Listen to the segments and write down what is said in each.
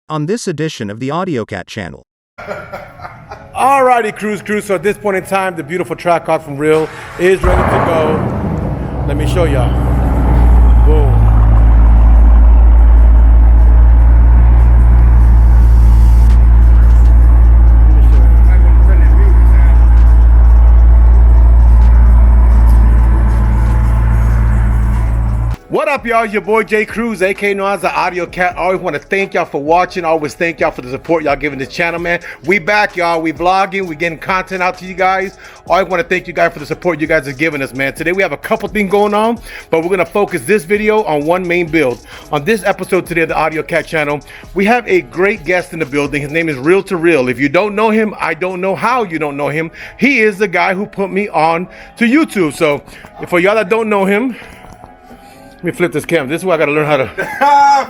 on this edition of the AUDIOZONE channel. Alrighty, crew. So at this point in time, the beautiful Trackhawk from Reel is ready to go. Let me show y'all. Boom. What up, y'all? It's your boy J Cruz, aka known as the AUDIOZONE. I always want to thank y'all for watching. I always thank y'all for the support y'all giving this channel, man. We back, y'all. We vlogging. We getting content out to you guys. I always want to thank you guys for the support you guys are giving us, man. Today we have a couple things going on, but we're gonna focus this video on one main build. On this episode today of the AUDIOZONE channel, we have a great guest in the building. His name is REELTOREAL. If you don't know him, I don't know how you don't know him. He is the guy who put me on to YouTube. So for y'all that don't know him, let me flip this camera. This is why I gotta learn how to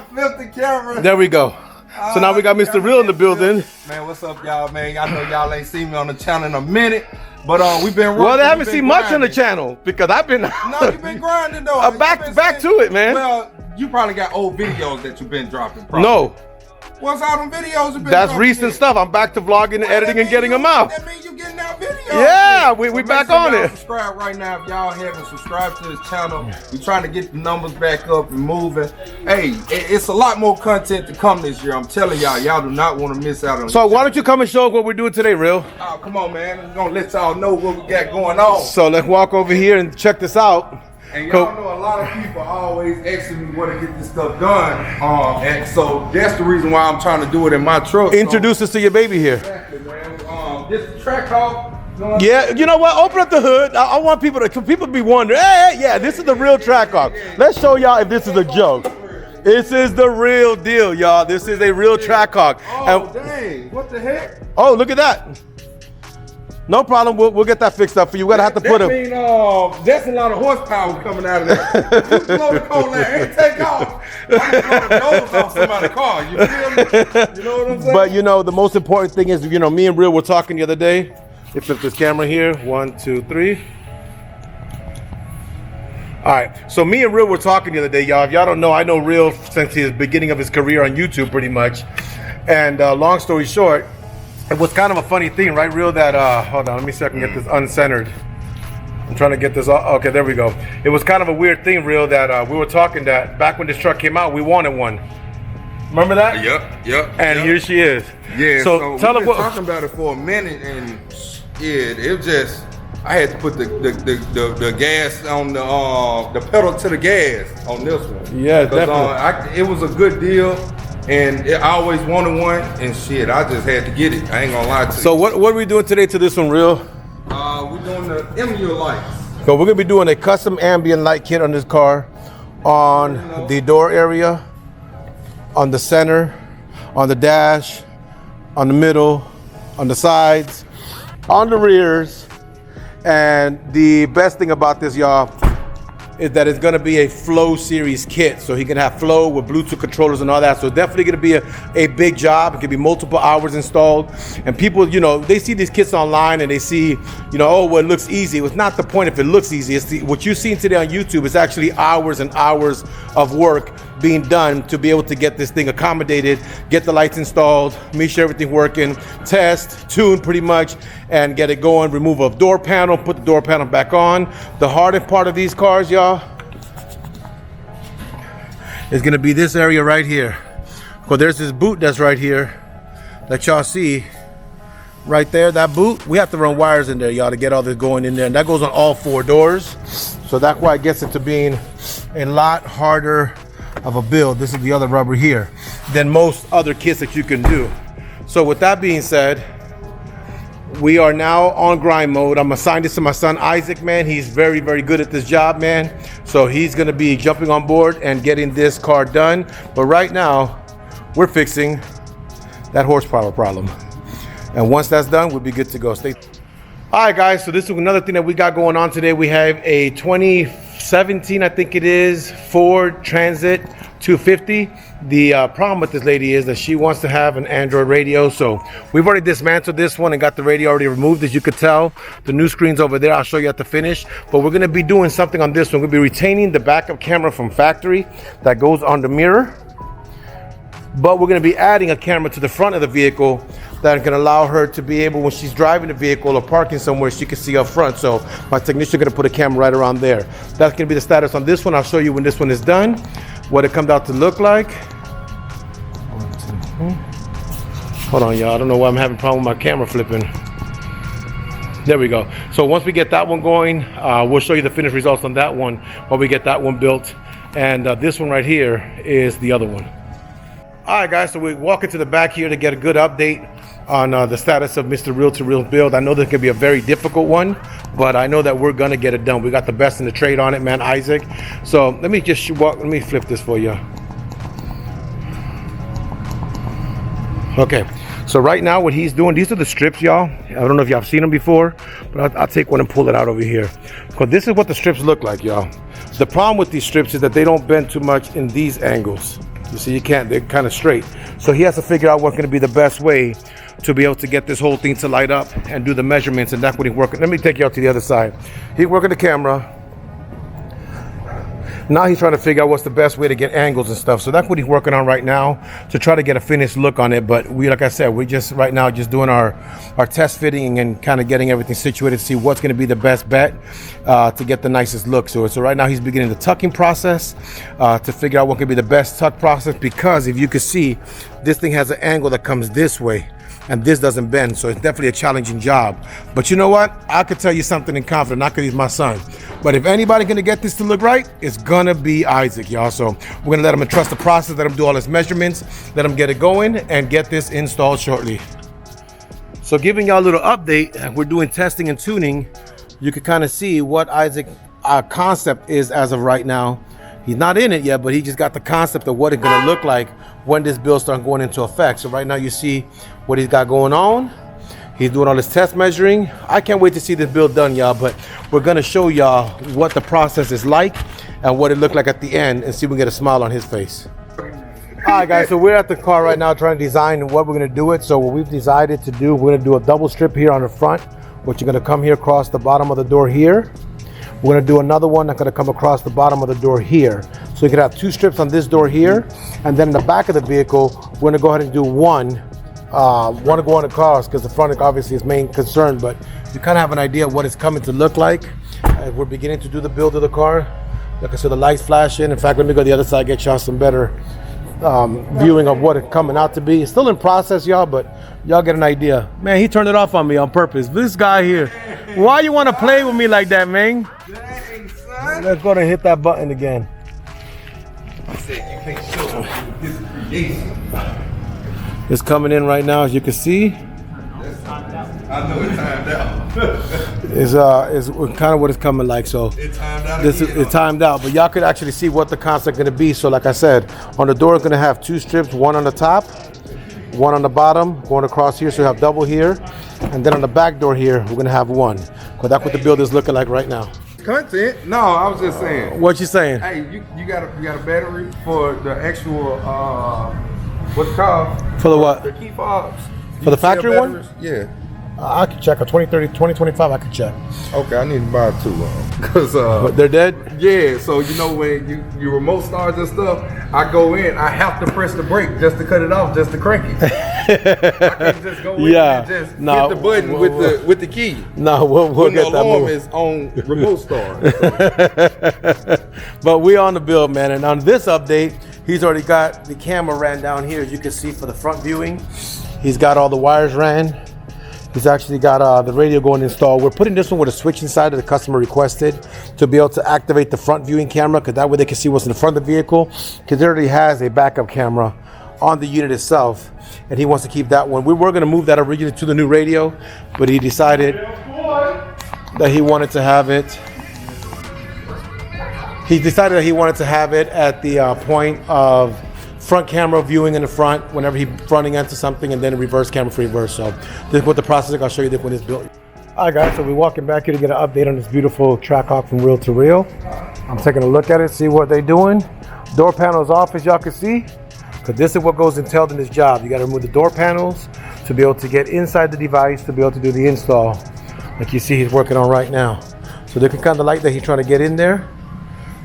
flip the camera. There we go. So now we got Mr. Reel in the building. Man, what's up, y'all, man? I know y'all ain't seen me on the channel in a minute, but we've been working. Well, they haven't seen much on the channel because I've been No, you've been grinding though. back to it, man. Well, you probably got old videos that you've been dropping. Probably. No. What's all them videos you've been That's dropping recent stuff. I'm back to vlogging and editing and getting them out. That means you getting out videos. Yeah, we back on it. Subscribe right now if y'all haven't subscribed to this channel. We're trying to get the numbers back up and moving. Hey, it's a lot more content to come this year. I'm telling y'all, y'all do not want to miss out on. So why don't you come and show us what we're doing today, Reel? Oh, come on, man. We're gonna let y'all know what we got going on. So let's walk over here and check this out. And y'all know a lot of people always asking me where to get this stuff done. And so that's the reason why I'm trying to do it in my truck. Introduce us to your baby here. Exactly, man. This is Trackhawk. Yeah, you know what? Open up the hood. I want people to be wondering, hey, yeah, this is the real Trackhawk. Let's show y'all if this is a joke. This is the real deal, y'all. This is a real Trackhawk. Oh, dang. What the heck? Oh, look at that. No problem. We'll get that fixed up for you. We're gonna have to put a. That's a lot of horsepower coming out of that. You blow the cold air and take off. I blow the nose off somebody's car. You feel me? You know what I'm saying? But you know, the most important thing is, you know, me and Reel were talking the other day. Let's flip this camera here. 1, 2, 3. All right. So me and Reel were talking the other day, y'all. If y'all don't know, I know Reel since his beginning of his career on YouTube, pretty much. And long story short, it was kind of a funny thing, right, Reel? That hold on, let me see if I can get this uncentered. I'm trying to get this. Okay, there we go. It was kind of a weird thing, Reel, that we were talking that back when this truck came out, we wanted one. Remember that? Yep. And here she is. Yeah. So tell us what. Talking about it for a minute, and yeah, it just I had to put the gas on the pedal to the gas on this one. Yeah, definitely. It was a good deal. And I always wanted one, and shit, I just had to get it. I ain't gonna lie to you. So what are we doing today to this one, Reel? We're doing the Ambient lights. So we're gonna be doing a custom ambient light kit on this car, on the door area, on the center, on the dash, on the middle, on the sides, on the rears. And the best thing about this, y'all, is that it's gonna be a Flow series kit. So he can have Flow with Bluetooth controllers and all that. So definitely gonna be a big job. It could be multiple hours installed. And people, you know, they see these kits online and they see, you know, oh, well, it looks easy. It's not the point if it looks easy. It's what you've seen today on YouTube is actually hours and hours of work being done to be able to get this thing accommodated, get the lights installed, make sure everything working, test, tune pretty much, and get it going. Remove a door panel, put the door panel back on. The hardest part of these cars, y'all, is gonna be this area right here. Well, there's this boot that's right here that y'all see right there. That boot, we have to run wires in there, y'all, to get all this going in there. And that goes on all 4 doors. So that's why it gets it to being a lot harder of a build. This is the other rubber here than most other kits that you can do. So with that being said, we are now on grind mode. I'm assigning this to my son Isaac, man. He's very, very good at this job, man. So he's gonna be jumping on board and getting this car done. But right now, we're fixing that horsepower problem. And once that's done, we'll be good to go. All right, guys, so this is another thing that we got going on today. We have a 2017, I think it is, Ford Transit 250. The problem with this lady is that she wants to have an Android radio. So we've already dismantled this one and got the radio already removed, as you could tell. The new screen's over there. I'll show you at the finish. But we're gonna be doing something on this one. We're gonna be retaining the backup camera from factory that goes on the mirror. but we're going to be adding a camera to the front of the vehicle that can allow her to be able, when she's driving the vehicle or parking somewhere, she can see up front. So my technician going to put a camera right around there. That's going to be the status on this one. I'll show you when this one is done, what it comes out to look like. Hold on, y'all. I don't know why I'm having a problem with my camera flipping. There we go. So once we get that one going, we'll show you the finished results on that one while we get that one built. And this one right here is the other one. All right, guys, so we're walking to the back here to get a good update on the status of Mr. REELTOREAL build. I know this could be a very difficult one, but I know that we're gonna get it done. We got the best in the trade on it, man, Isaac. So let me just let me flip this for you. Okay, so right now what he's doing, these are the strips, y'all. I don't know if y'all have seen them before, but I'll take one and pull it out over here. Because this is what the strips look like, y'all. The problem with these strips is that they don't bend too much in these angles. You see, you can't, they're kind of straight. So he has to figure out what's going to be the best way to be able to get this whole thing to light up and do the measurements, and that's what he's working. Let me take you out to the other side. He's working the camera. Now he's trying to figure out what's the best way to get angles and stuff. So that's what he's working on right now to try to get a finished look on it. But we, like I said, we're just right now just doing our test fitting and kind of getting everything situated to see what's going to be the best bet to get the nicest look. So right now he's beginning the tucking process to figure out what could be the best tuck process, because if you could see, this thing has an angle that comes this way and this doesn't bend, so it's definitely a challenging job. But you know what? I could tell you something in confidence, not because he's my son, but if anybody's gonna get this to look right, it's gonna be Isaac, y'all. So we're gonna let him trust the process, let him do all his measurements, let him get it going, and get this installed shortly. So giving y'all a little update, we're doing testing and tuning. You can kind of see what Isaac's concept is as of right now. He's not in it yet, but he just got the concept of what it's gonna look like when this build starts going into effect. So right now you see what he's got going on. He's doing all his test measuring. I can't wait to see this build done, y'all, but we're gonna show y'all what the process is like and what it looked like at the end, and see if we get a smile on his face. All right, guys, so we're at the car right now trying to design what we're gonna do it. So what we've decided to do, we're gonna do a double strip here on the front, which you're gonna come here across the bottom of the door here. We're gonna do another one that's gonna come across the bottom of the door here. So you can have two strips on this door here, and then in the back of the vehicle, we're gonna go ahead and do one going across, because the front obviously is main concern, but you kind of have an idea of what it's coming to look like. We're beginning to do the build of the car. Like I said, the lights flashing. In fact, let me go to the other side, get y'all some better viewing of what it's coming out to be. It's still in process, y'all, but y'all get an idea. Man, he turned it off on me on purpose. This guy here, why you want to play with me like that, man? Dang, son. Let's go and hit that button again. It's coming in right now, as you can see. I know it timed out. Is kind of what it's coming like. So It timed out. it's timed out, but y'all could actually see what the concept going to be. So like I said, on the door it's going to have two strips, one on the top, one on the bottom, going across here, so you have double here, and then on the back door here we're going to have one. Because that's what the build is looking like right now. Content? No, I was just saying. What you saying? Hey, you got a battery for the actual what's it called? For the what? The key fobs. For the factory one? Yeah. I can check a 2030, 2025. I can check. Okay, I need to buy two because But they're dead. yeah. So you know when you remote starts and stuff, I go in. I have to press the brake just to cut it off, just to crank it. I can't just go in and just hit the button with the key. No, we'll When get the that alarm move. is on remote start. But we on the build, man. And on this update, he's already got the camera ran down here, as you can see, for the front viewing. He's got all the wires ran. He's actually got the radio going installed. We're putting this one with a switch inside that the customer requested to be able to activate the front viewing camera, because that way they can see what's in the front of the vehicle, because it already has a backup camera on the unit itself, and he wants to keep that one. We were going to move that originally to the new radio, but he decided that he wanted to have it. He decided that he wanted to have it at the point of front camera viewing in the front whenever he's fronting into something, and then a reverse camera for reverse. So this is what the process is. I'll show you this when it's built. All right, guys, so we're walking back here to get an update on this beautiful Trackhawk from REELTOREAL. I'm taking a look at it, see what they're doing. Door panels off, as y'all can see, because this is what goes entailed in this job. You got to remove the door panels to be able to get inside the device to be able to do the install, like you see he's working on right now. So this is kind of the light that he's trying to get in there,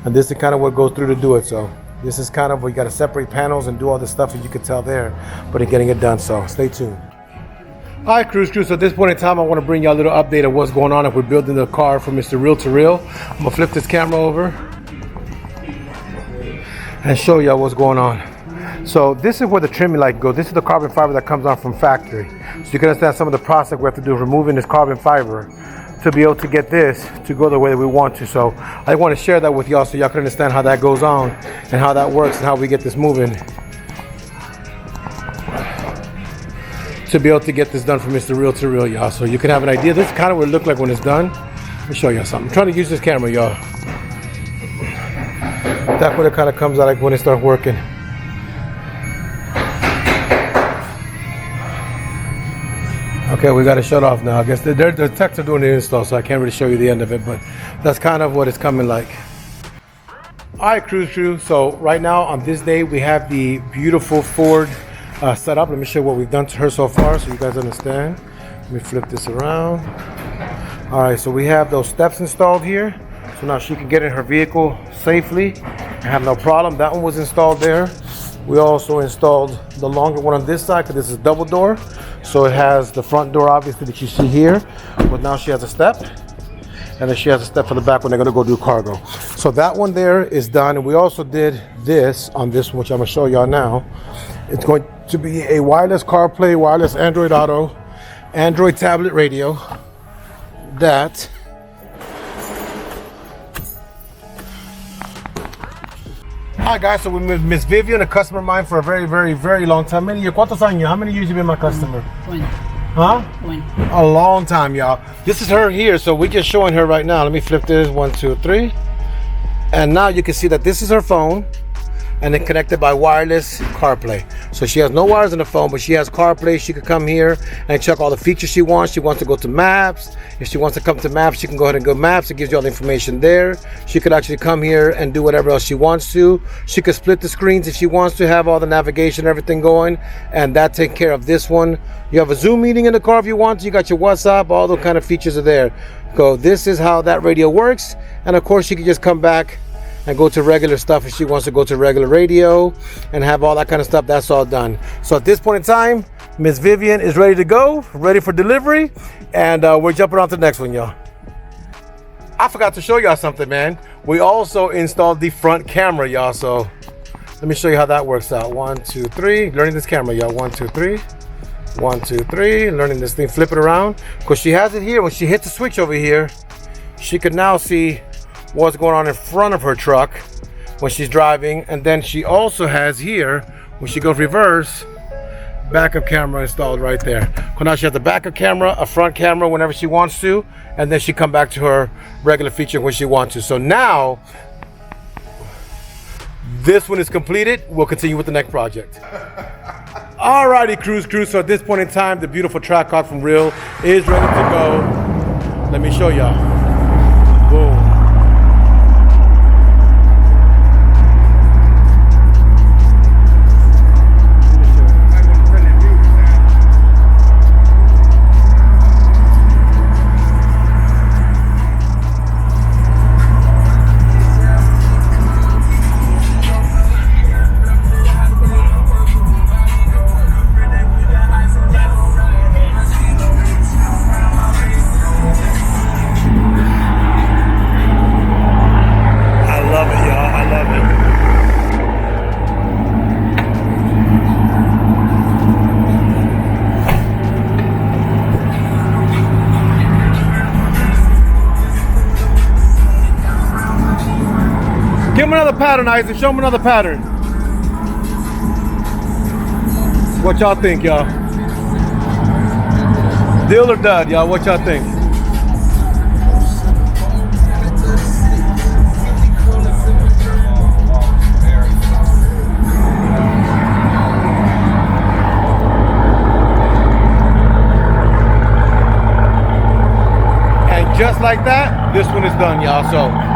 and this is kind of what goes through to do it. So This is kind of where you got to separate panels and do all this stuff, and you can tell there, but in getting it done. So stay tuned. All right, cruise crew. So at this point in time, I want to bring you a little update of what's going on if we're building the car for Mr. REELTOREAL. I'm gonna flip this camera over and show y'all what's going on. So this is where the trimming light goes. This is the carbon fiber that comes on from factory. So you can understand some of the process we have to do removing this carbon fiber to be able to get this to go the way that we want to. So I want to share that with y'all so y'all can understand how that goes on and how that works and how we get this moving to be able to get this done for Mr. REELTOREAL, y'all. So you can have an idea. This is kind of what it looked like when it's done. Let me show y'all something. I'm trying to use this camera, y'all. That's what it kind of comes out like when it starts working. Okay, we got to shut off now. I guess the techs are doing the install, so I can't really show you the end of it, but that's kind of what it's coming like. All right, cruise crew. So right now on this day, we have the beautiful Ford set up. Let me show you what we've done to her so far so you guys understand. Let me flip this around. All right, so we have those steps installed here. So now she can get in her vehicle safely and have no problem. That one was installed there. We also installed the longer one on this side because this is double door. So it has the front door obviously that you see here, but now she has a step, and then she has a step for the back when they're gonna go do cargo. So that one there is done, and we also did this on this one, which I'm gonna show y'all now. It's going to be a wireless CarPlay, wireless Android Auto, Android tablet radio that Hi guys, so we met Miss Vivian, a customer of mine for a very long time. ¿Cuántos años? How many years you been my customer? 20. Huh? 20. A long time, y'all. This is her here, so we're just showing her right now. Let me flip this, 1, 2, 3. And now you can see that this is her phone, and then connected by wireless CarPlay. So she has no wires in the phone, but she has CarPlay. She could come here and check all the features she wants. She wants to go to Maps. If she wants to come to Maps, she can go ahead and go Maps. It gives you all the information there. She could actually come here and do whatever else she wants to. She could split the screens if she wants to, have all the navigation, everything going, and that take care of this one. You have a Zoom meeting in the car if you want to. You got your WhatsApp, all those kind of features are there. So this is how that radio works. And of course, she can just come back and go to regular stuff if she wants to go to regular radio and have all that kind of stuff. That's all done. So at this point in time, Miss Vivian is ready to go, ready for delivery, and we're jumping on to the next one, y'all. I forgot to show y'all something, man. We also installed the front camera, y'all. So let me show you how that works out. 1, 2, 3. Learning this camera, y'all. 1, 2, 3. 1, 2, 3. Learning this thing, flip it around. Because she has it here. When she hits the switch over here, she can now see what's going on in front of her truck when she's driving. And then she also has here, when she goes reverse, backup camera installed right there. So now she has a backup camera, a front camera whenever she wants to, and then she come back to her regular feature when she wants to. So now this one is completed. We'll continue with the next project. Alrighty, cruise crew. So at this point in time, the beautiful Trackhawk from Reel is ready to go. Let me show y'all. Boom. Give him another pattern, Isaac. Show him another pattern. What y'all think, y'all? Deal or dud, y'all? What y'all think? And just like that, this one is done, y'all. So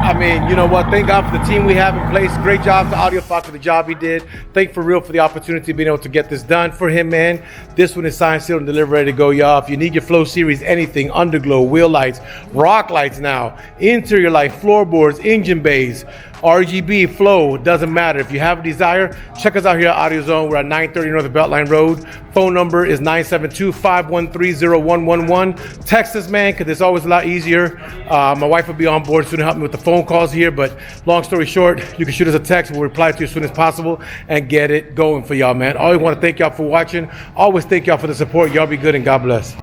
I mean, you know what? Thank God for the team we have in place. Great job to AUDIOZONE for the job he did. Thank for Reel for the opportunity of being able to get this done for him, man. This one is signed, sealed, and delivered, ready to go, y'all. If you need your Flow Series, anything, Underglow, wheel lights, rock lights now, interior light, floorboards, engine bays, RGB, flow, doesn't matter. If you have a desire, check us out here at AUDIOZONE. We're at 930 North Beltline Road. Phone number is 972-513-0111. Text us, man, because it's always a lot easier. My wife will be on board soon to help me with the phone calls here, but long story short, you can shoot us a text. We'll reply to you as soon as possible and get it going for y'all, man. Always want to thank y'all for watching. Always thank y'all for the support. Y'all be good and God bless.